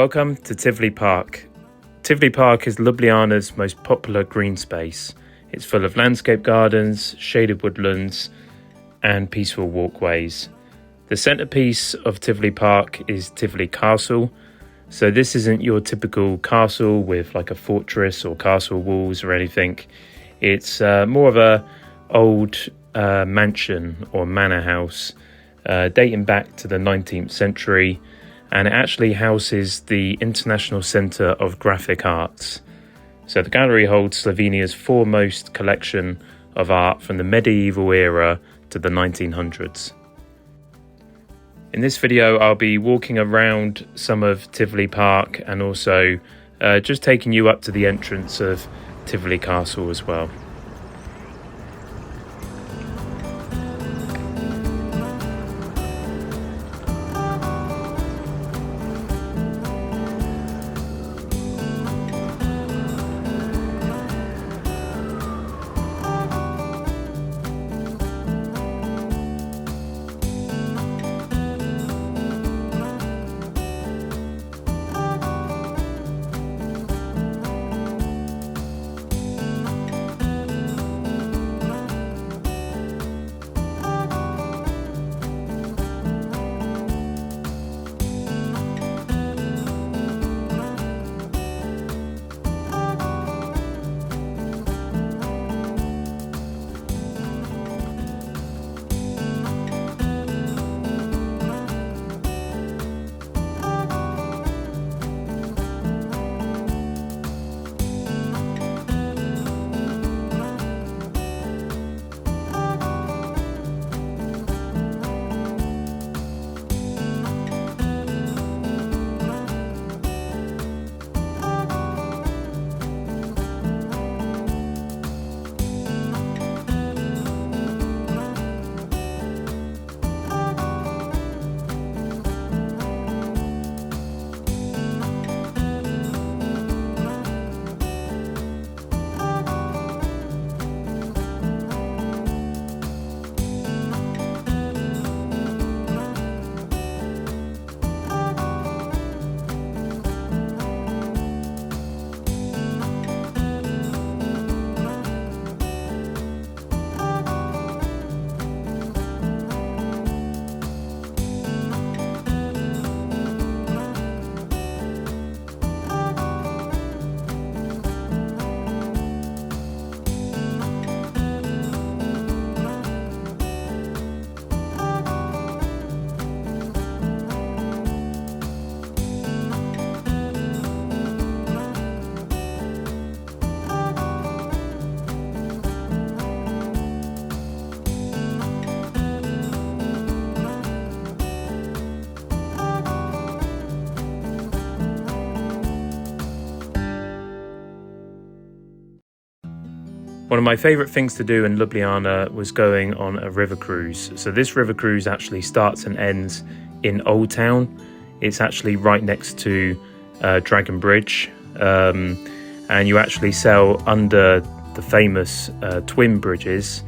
Welcome to Tivoli Park. Tivoli Park is Ljubljana's most popular green space. It's full of landscape gardens, shaded woodlands, and peaceful walkways. The centrepiece of Tivoli Park is Tivoli Castle. So this isn't your typical castle with like a fortress or castle walls or anything. It's more of a old mansion or manor house dating back to the 19th century, and it actually houses the International Centre of Graphic Arts. So the gallery holds Slovenia's foremost collection of art from the medieval era to the 1900s. In this video, I'll be walking around some of Tivoli Park and also just taking you up to the entrance of Tivoli Castle as well. One of my favourite things to do in Ljubljana was going on a river cruise. So this river cruise actually starts and ends in Old Town. It's actually right next to Dragon Bridge, and you actually sail under the famous twin bridges,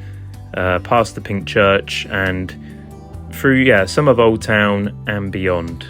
past the Pink Church and through some of Old Town and beyond.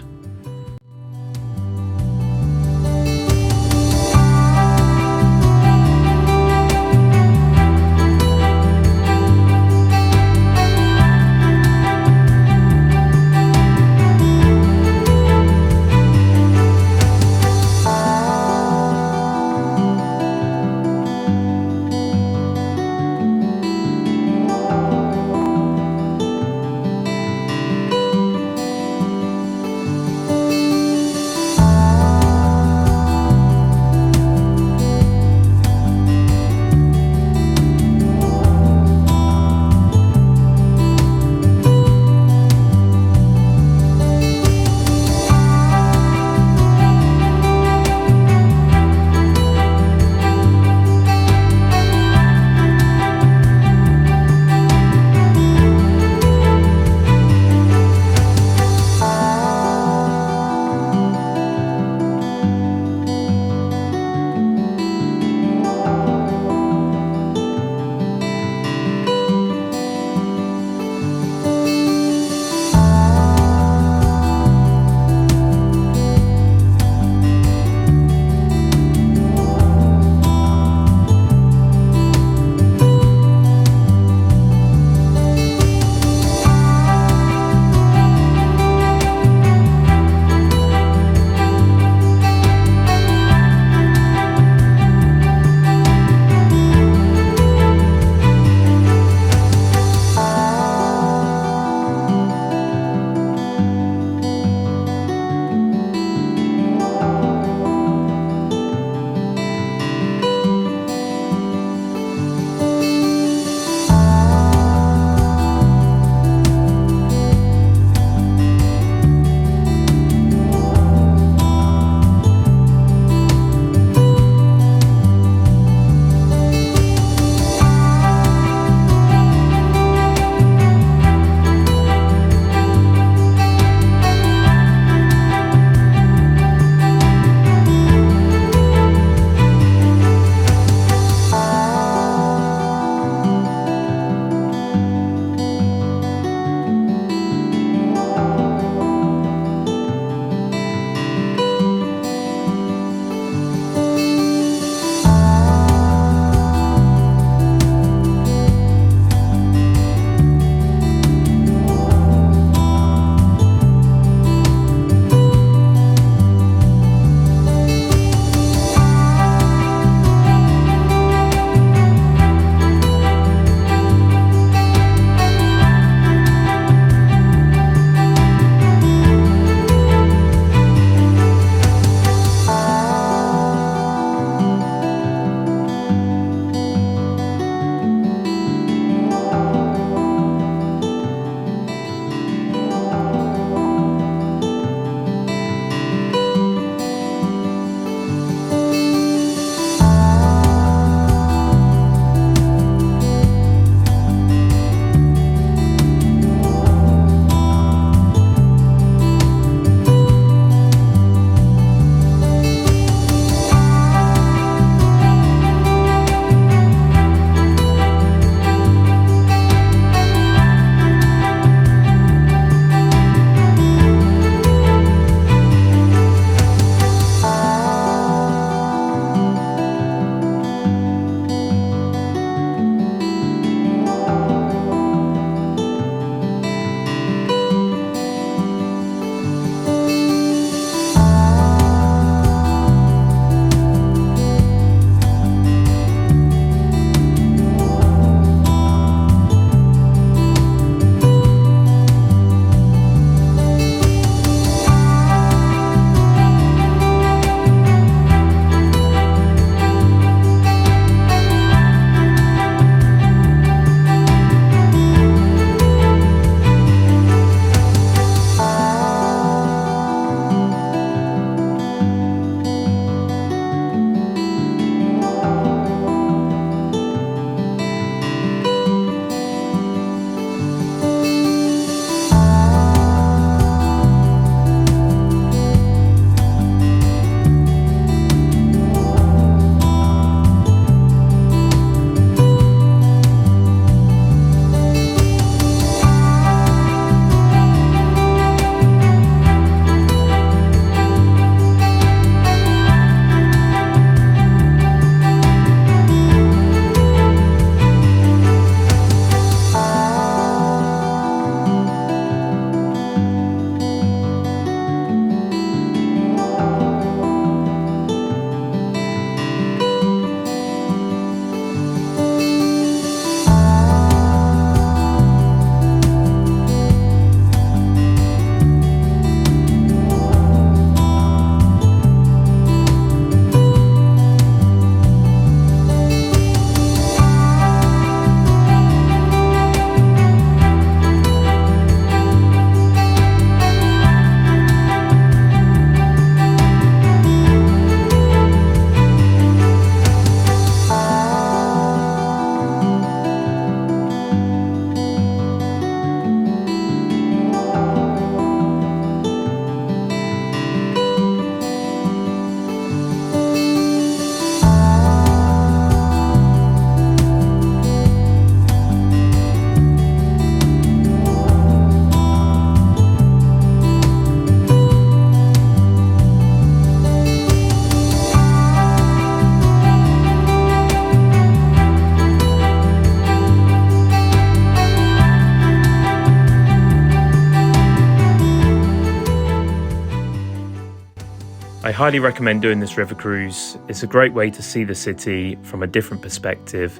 highly recommend doing this river cruise. It's a great way to see the city from a different perspective,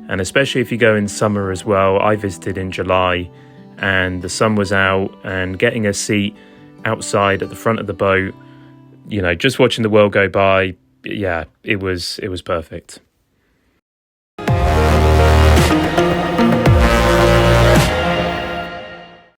and especially if you go in summer as well. I visited in July and the sun was out, and getting a seat outside at the front of the boat, just watching the world go by, it was perfect.